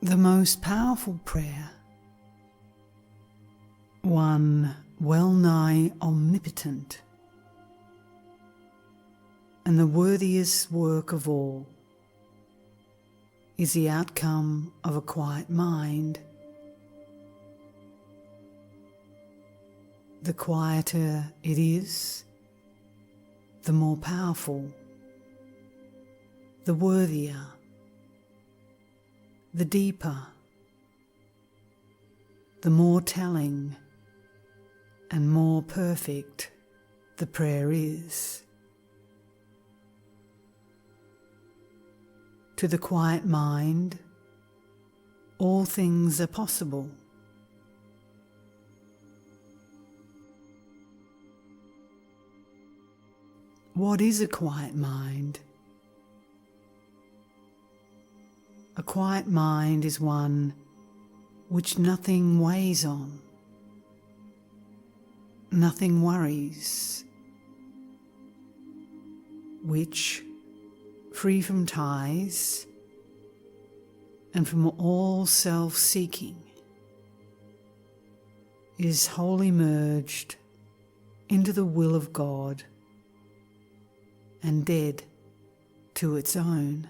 The most powerful prayer, one well nigh omnipotent, and the worthiest work of all, is the outcome of a quiet mind. The quieter it is, the more powerful, the worthier, the deeper, the more telling and more perfect the prayer is. To the quiet mind, all things are possible. What is a quiet mind? A quiet mind is one which nothing weighs on, nothing worries, which, free from ties and from all self-seeking, is wholly merged into the will of God and dead to its own.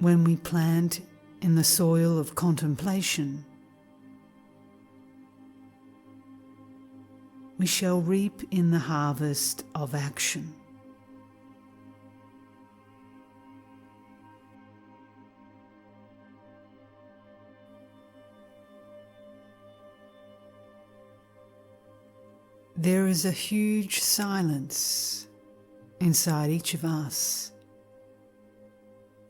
When we plant in the soil of contemplation, we shall reap in the harvest of action. There is a huge silence inside each of us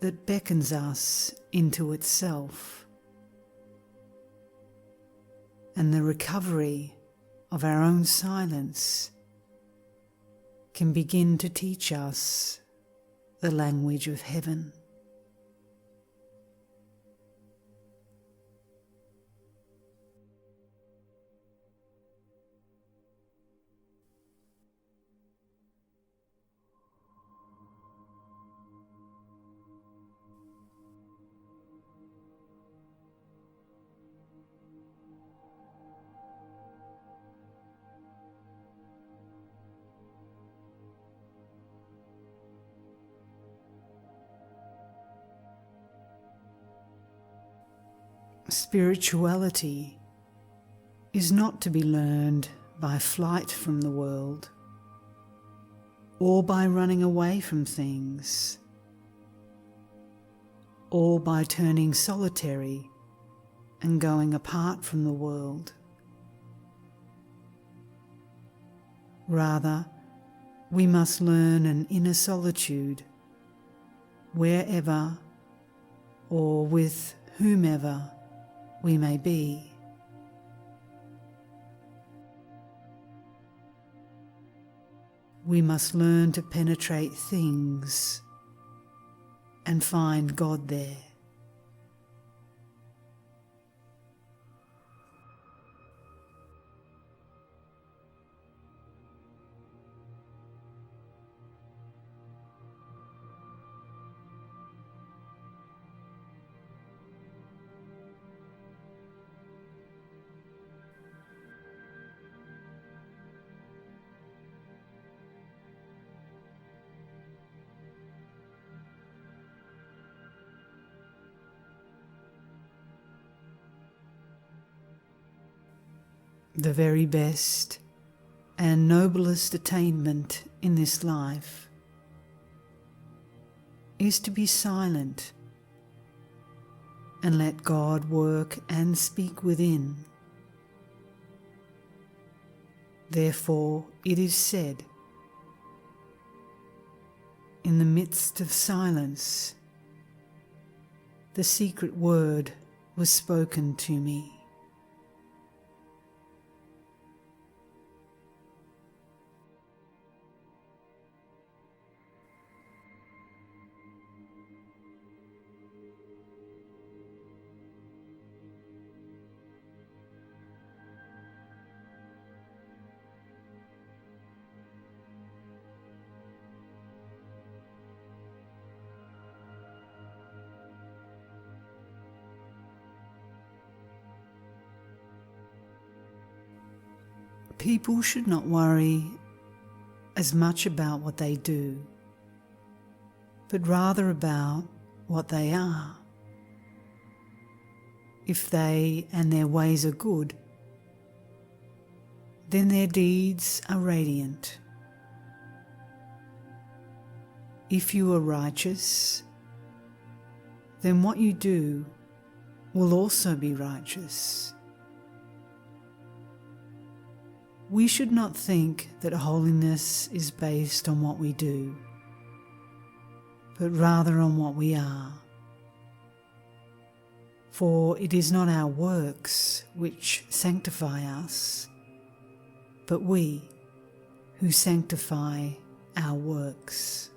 that beckons us into itself, and the recovery of our own silence can begin to teach us the language of heaven. Spirituality is not to be learned by flight from the world or by running away from things or by turning solitary and going apart from the world. Rather, we must learn an inner solitude wherever or with whomever we may be. We must learn to penetrate things and find God there. The very best and noblest attainment in this life is to be silent and let God work and speak within. Therefore it is said, in the midst of silence, the secret word was spoken to me. People should not worry as much about what they do, but rather about what they are. If they and their ways are good, then their deeds are radiant. If you are righteous, then what you do will also be righteous. We should not think that holiness is based on what we do, but rather on what we are. For it is not our works which sanctify us, but we who sanctify our works.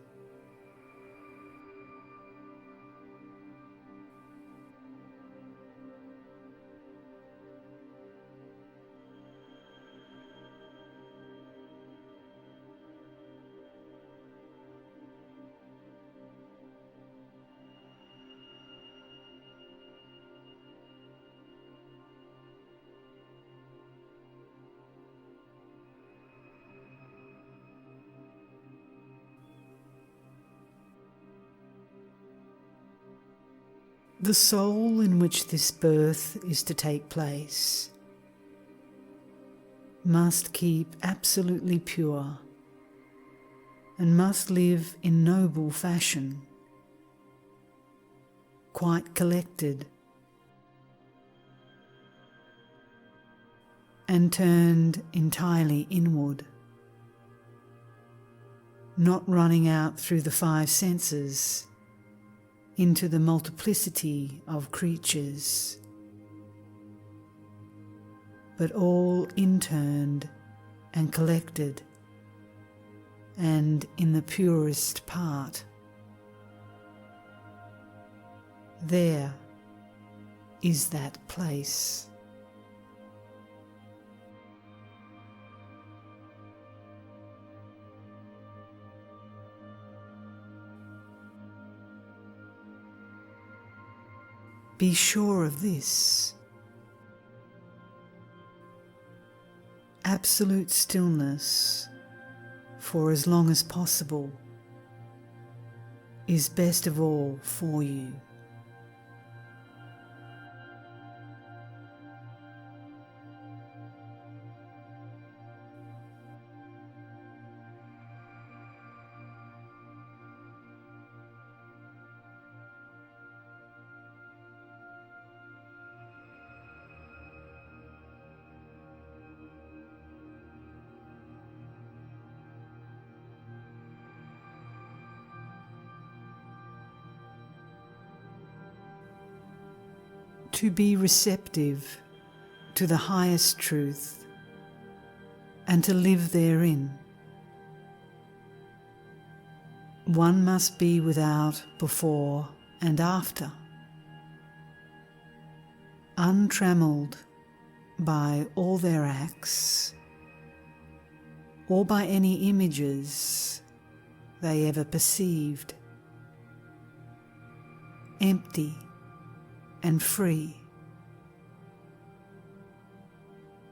The soul in which this birth is to take place must keep absolutely pure and must live in noble fashion, quite collected and turned entirely inward, not running out through the five senses into the multiplicity of creatures, but all interned and collected and in the purest part. There is that place. Be sure of this. Absolute stillness, for as long as possible, is best of all for you. To be receptive to the highest truth and to live therein, one must be without before and after, untrammeled by all their acts or by any images they ever perceived, empty and free,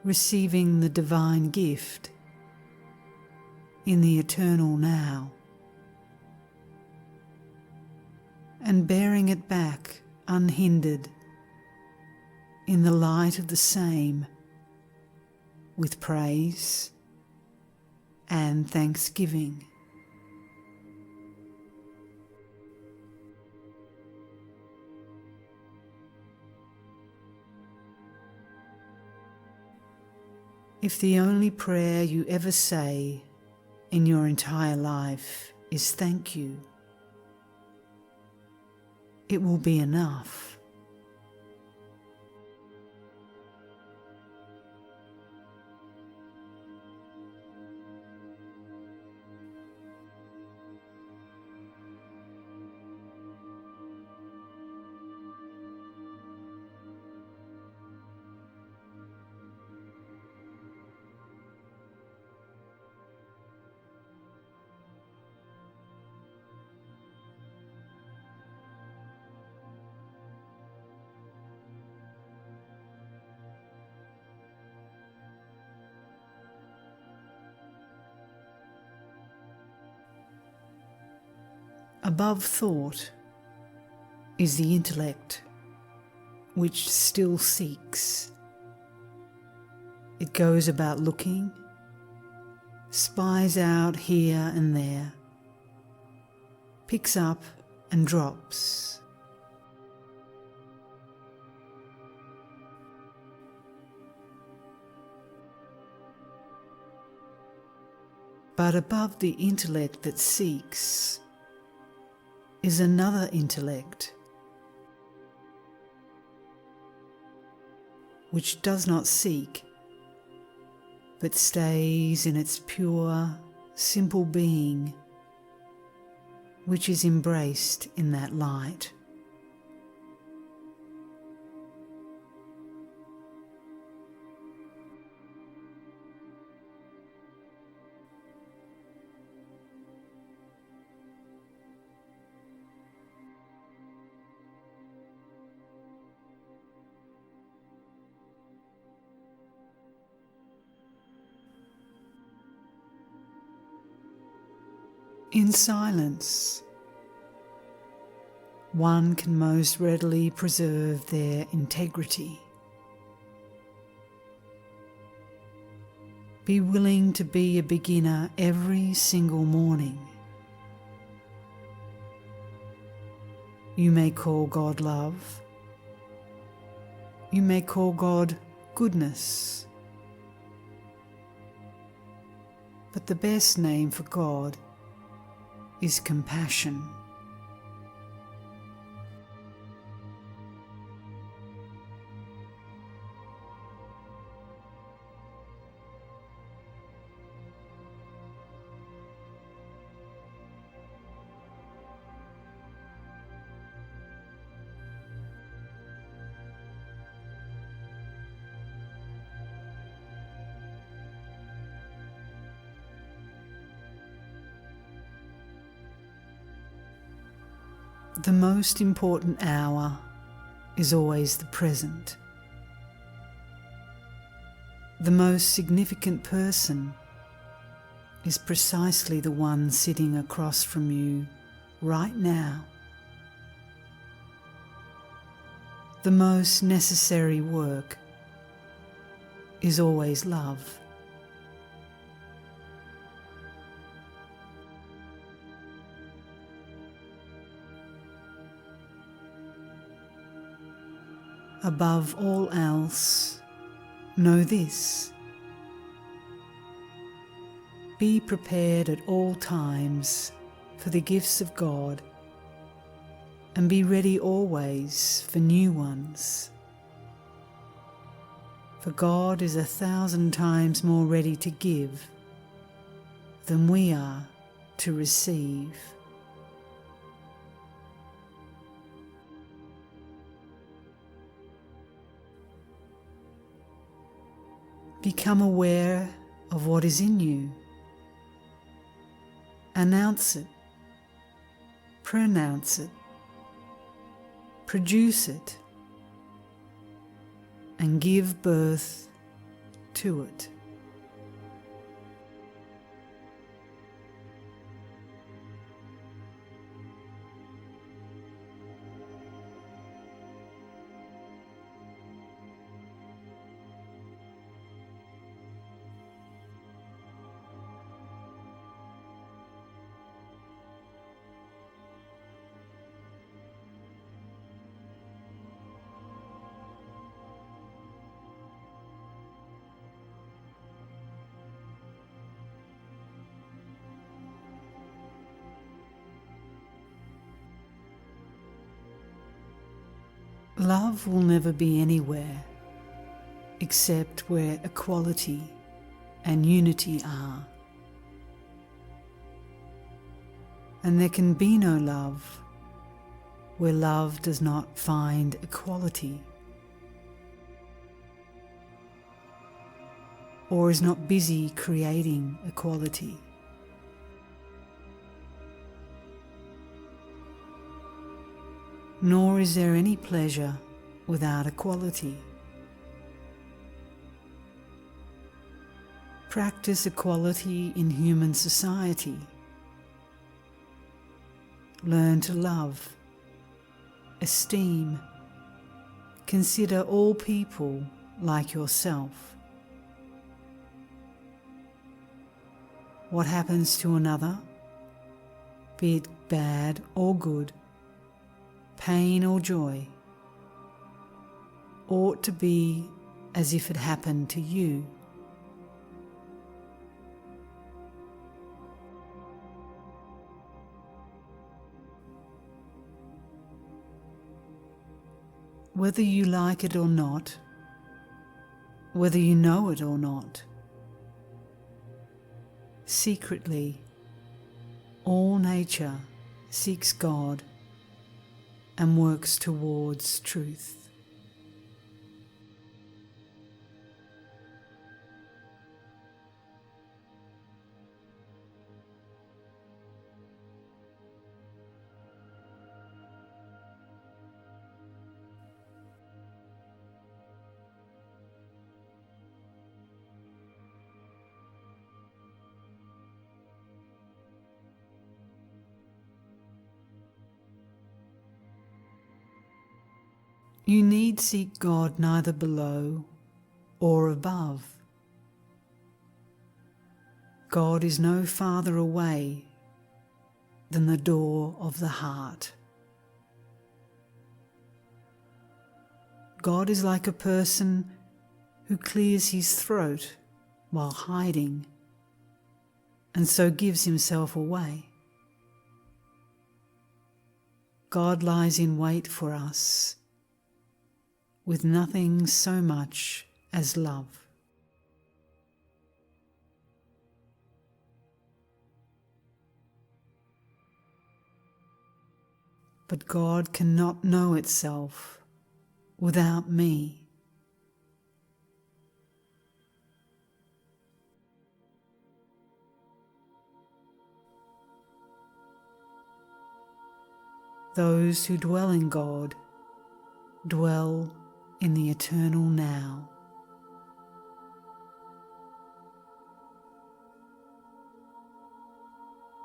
receiving the divine gift in the eternal now, and bearing it back unhindered in the light of the same, with praise and thanksgiving. If the only prayer you ever say in your entire life is thank you, it will be enough. Above thought is the intellect, which still seeks. It goes about looking, spies out here and there, picks up and drops. But above the intellect that seeks is another intellect, which does not seek, but stays in its pure, simple being, which is embraced in that light. In silence, one can most readily preserve their integrity. Be willing to be a beginner every single morning. You may call God love. You may call God goodness. But the best name for God is compassion. The most important hour is always the present. The most significant person is precisely the one sitting across from you right now. The most necessary work is always love. Above all else, know this: be prepared at all times for the gifts of God, and be ready always for new ones. For God is 1,000 times more ready to give than we are to receive. Become aware of what is in you. Announce it, pronounce it, produce it, and give birth to it. Love will never be anywhere except where equality and unity are. And there can be no love where love does not find equality, or is not busy creating equality. Nor is there any pleasure without equality. Practice equality in human society. learn to love, esteem, consider all people like yourself. What happens to another, be it bad or good, pain or joy, ought to be as if it happened to you. Whether you like it or not, whether you know it or not, secretly, all nature seeks God and works towards truth. You need seek God neither below or above. God is no farther away than the door of the heart. God is like a person who clears his throat while hiding, and so gives himself away. God lies in wait for us, with nothing so much as love. But God cannot know itself without me. Those who dwell in God dwell in the eternal now.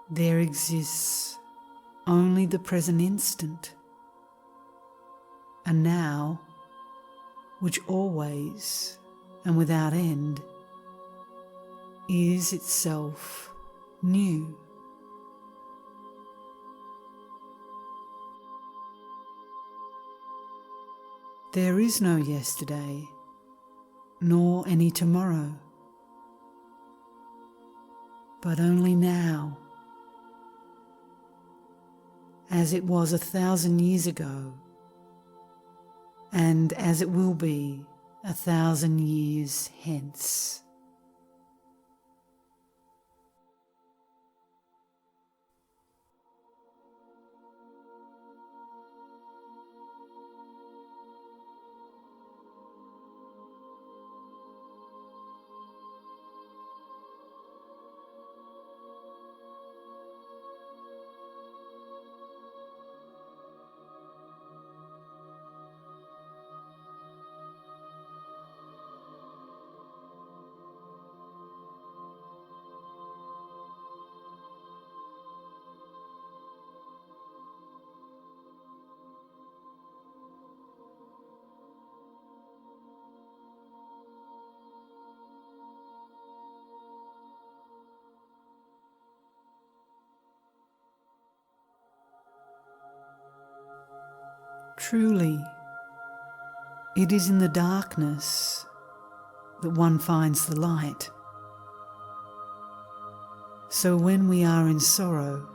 There exists only the present instant, a now which always and without end is itself new. There is no yesterday, nor any tomorrow, but only now, as it was 1,000 years ago, and as it will be 1,000 years hence. Truly, it is in the darkness that one finds the light. So when we are in sorrow,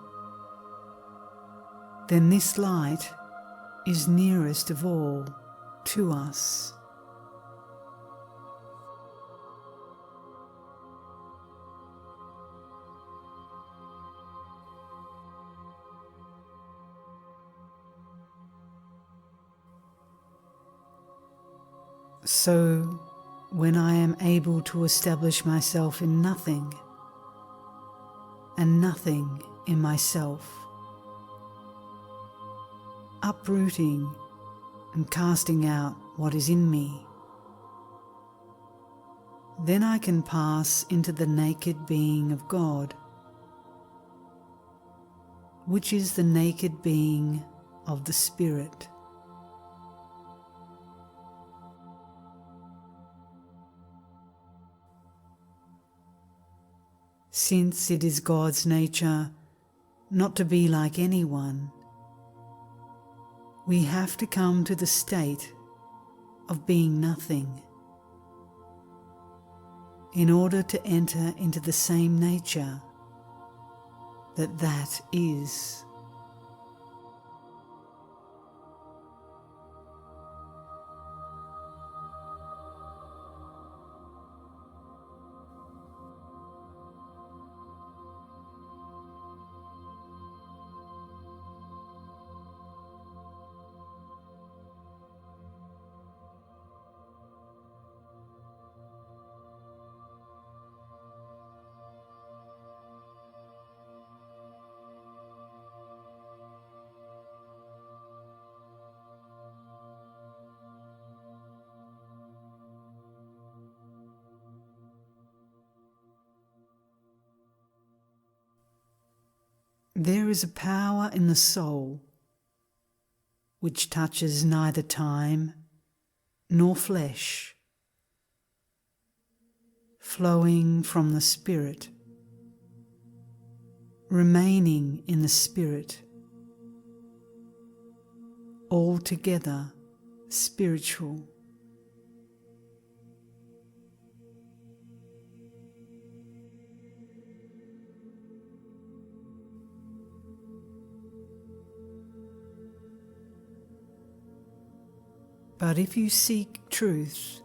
then this light is nearest of all to us. So, when I am able to establish myself in nothing, and nothing in myself, uprooting and casting out what is in me, then I can pass into the naked being of God, which is the naked being of the Spirit. Since it is God's nature not to be like anyone, we have to come to the state of being nothing in order to enter into the same nature that is. There is a power in the soul which touches neither time nor flesh, flowing from the Spirit, remaining in the Spirit, altogether spiritual. But if you seek truth,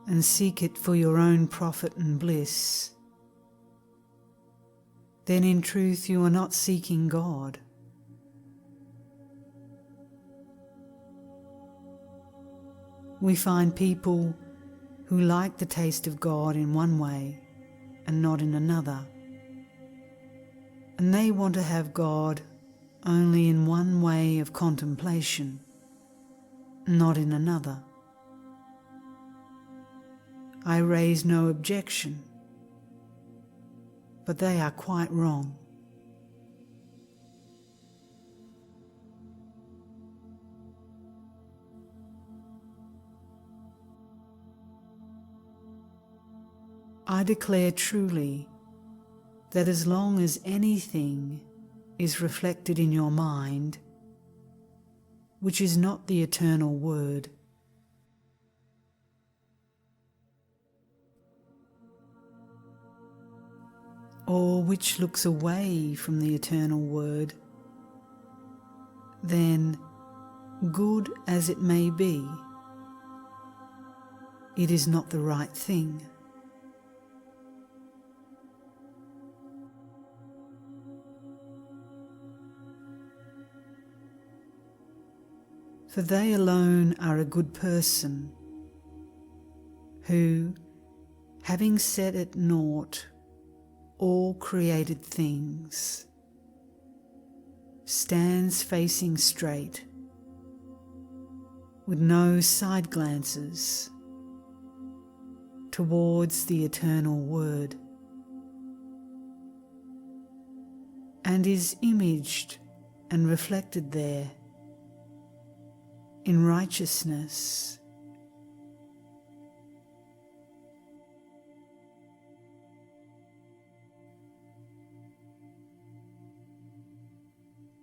and seek it for your own profit and bliss, then in truth you are not seeking God. We find people who like the taste of God in one way and not in another, and they want to have God only in one way of contemplation, not in another. I raise no objection, but they are quite wrong. I declare truly that as long as anything is reflected in your mind, which is not the eternal Word, or which looks away from the eternal Word, then, good as it may be, it is not the right thing. For they alone are a good person, who, having set at naught all created things, stands facing straight, with no side glances, towards the eternal Word, and is imaged and reflected there in righteousness.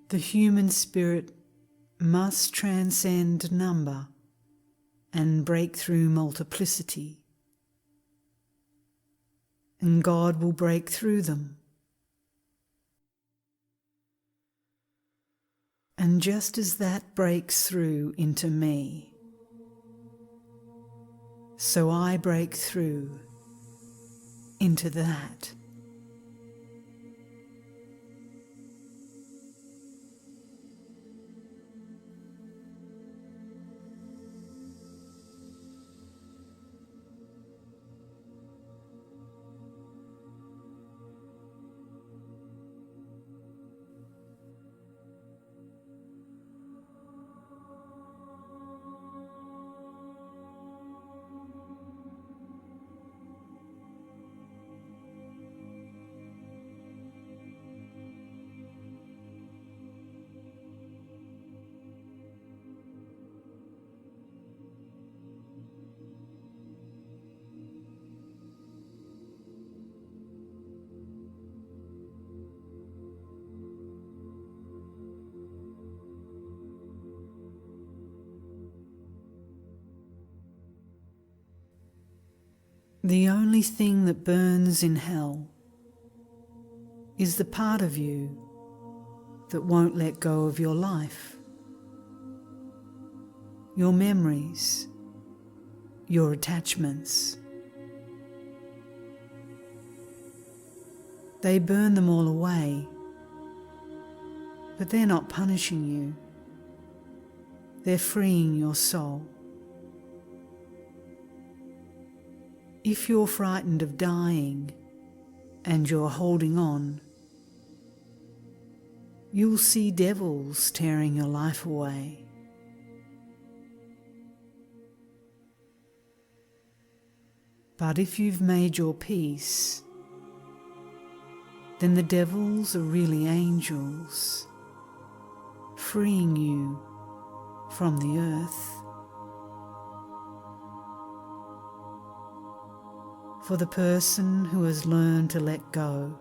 The human spirit must transcend number and break through multiplicity, and God will break through them. And just as that breaks through into me, so I break through into that. The only thing that burns in hell is the part of you that won't let go of your life, your memories, your attachments. They burn them all away, but they're not punishing you. They're freeing your soul. If you're frightened of dying and you're holding on, you'll see devils tearing your life away. But if you've made your peace, then the devils are really angels, freeing you from the earth. For the person who has learned to let go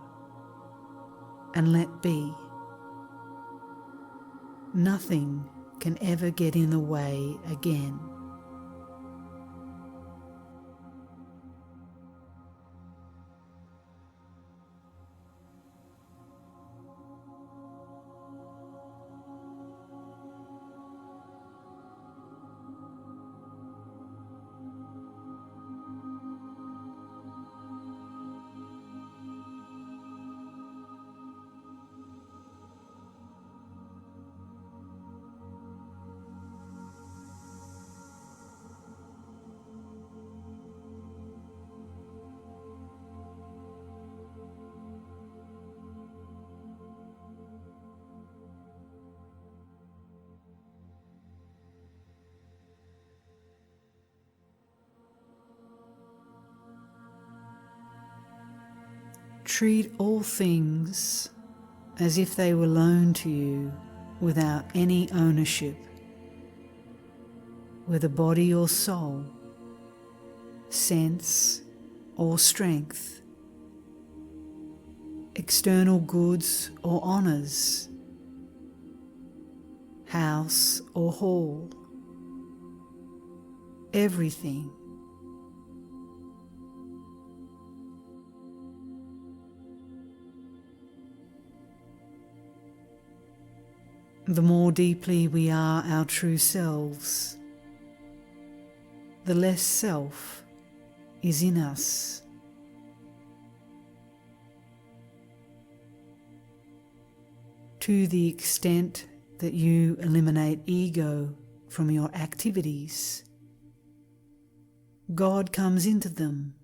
and let be, nothing can ever get in the way again. Treat all things as if they were loaned to you without any ownership, whether body or soul, sense or strength, external goods or honours, house or hall, everything. The more deeply we are our true selves, the less self is in us. To the extent that you eliminate ego from your activities, God comes into them,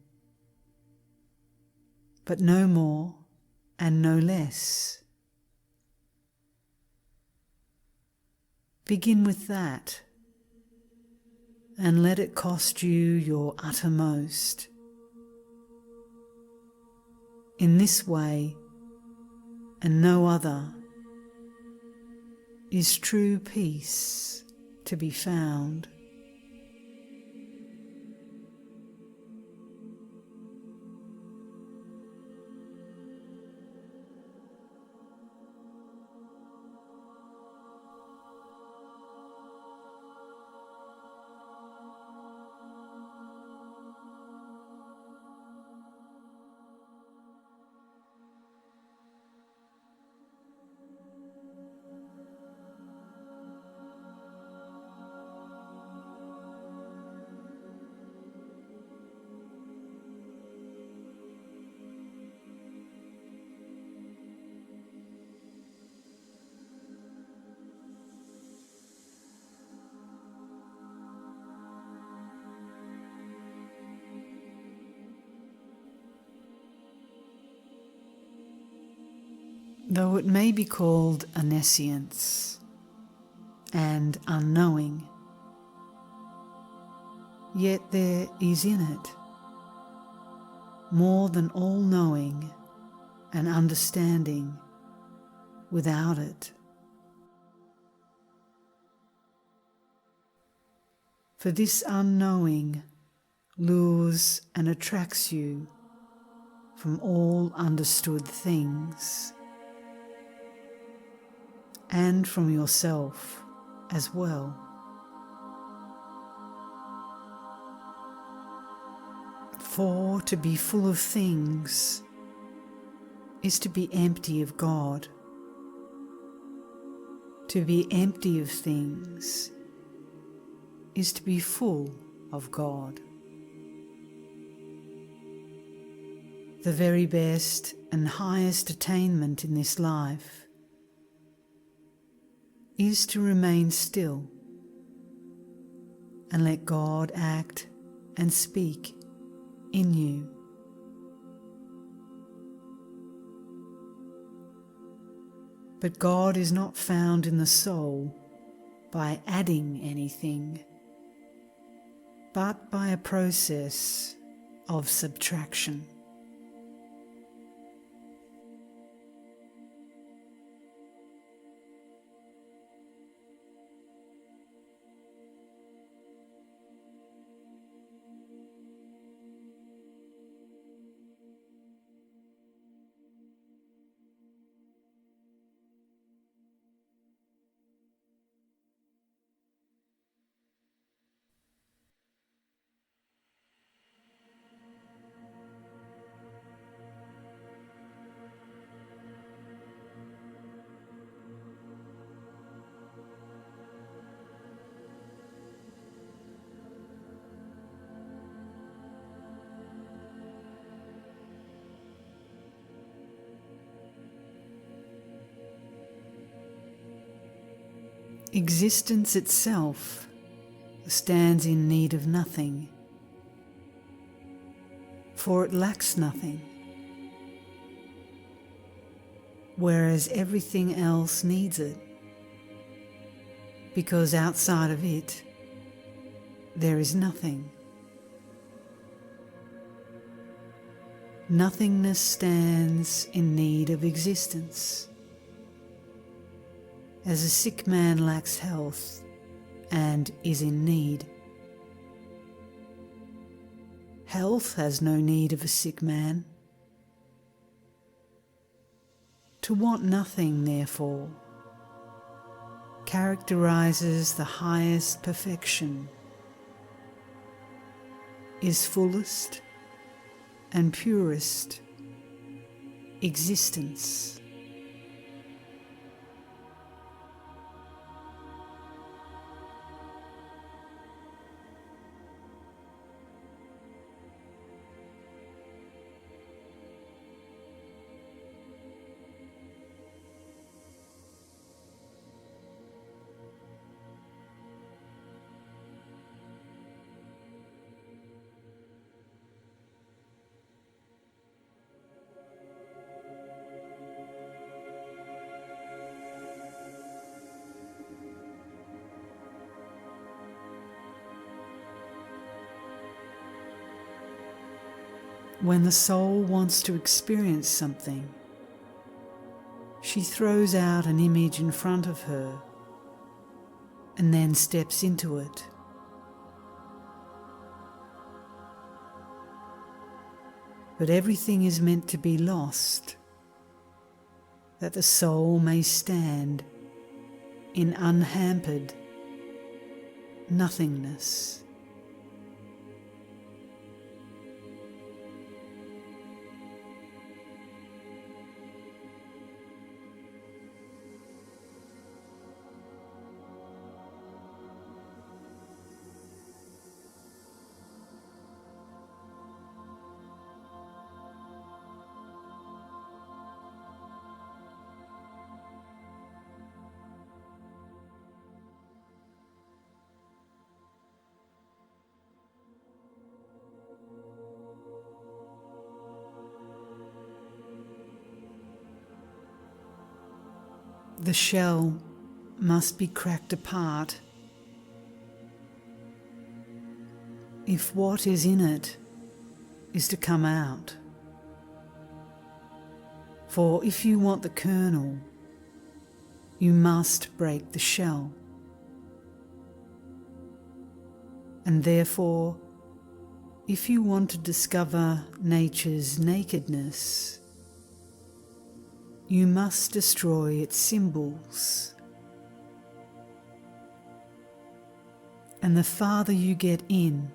but no more and no less. Begin with that, and let it cost you your uttermost. In this way, and no other, is true peace to be found. Though it may be called a nescience and unknowing, yet there is in it more than all knowing and understanding without it. For this unknowing lures and attracts you from all understood things, and from yourself as well. For to be full of things is to be empty of God. To be empty of things is to be full of God. The very best and highest attainment in this life is to remain still and let God act and speak in you. But God is not found in the soul by adding anything, but by a process of subtraction. Existence itself stands in need of nothing, for it lacks nothing, whereas everything else needs it, because outside of it there is nothing. Nothingness stands in need of existence, as a sick man lacks health and is in need. Health has no need of a sick man. To want nothing, therefore, characterizes the highest perfection, is fullest and purest existence. When the soul wants to experience something, she throws out an image in front of her and then steps into it. But everything is meant to be lost, that the soul may stand in unhampered nothingness. The shell must be cracked apart if what is in it is to come out. For if you want the kernel, you must break the shell. And therefore, if you want to discover nature's nakedness, you must destroy its symbols. And the farther you get in,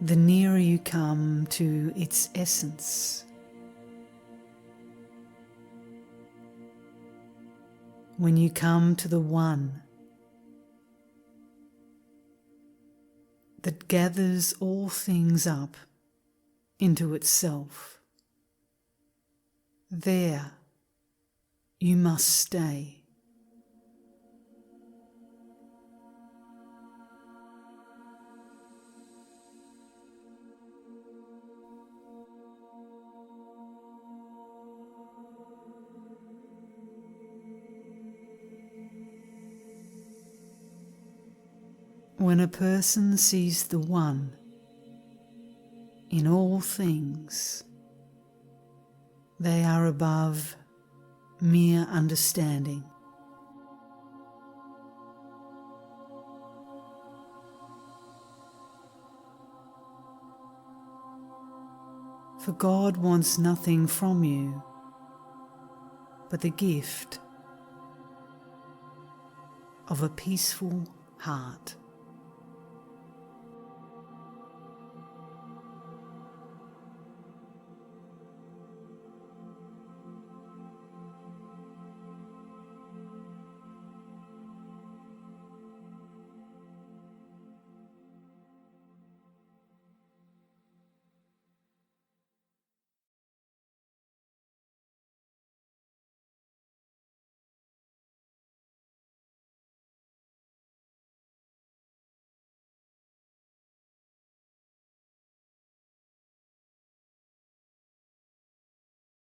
the nearer you come to its essence. When you come to the one that gathers all things up into itself, there you must stay. When a person sees the One in all things, they are above mere understanding. For God wants nothing from you but the gift of a peaceful heart.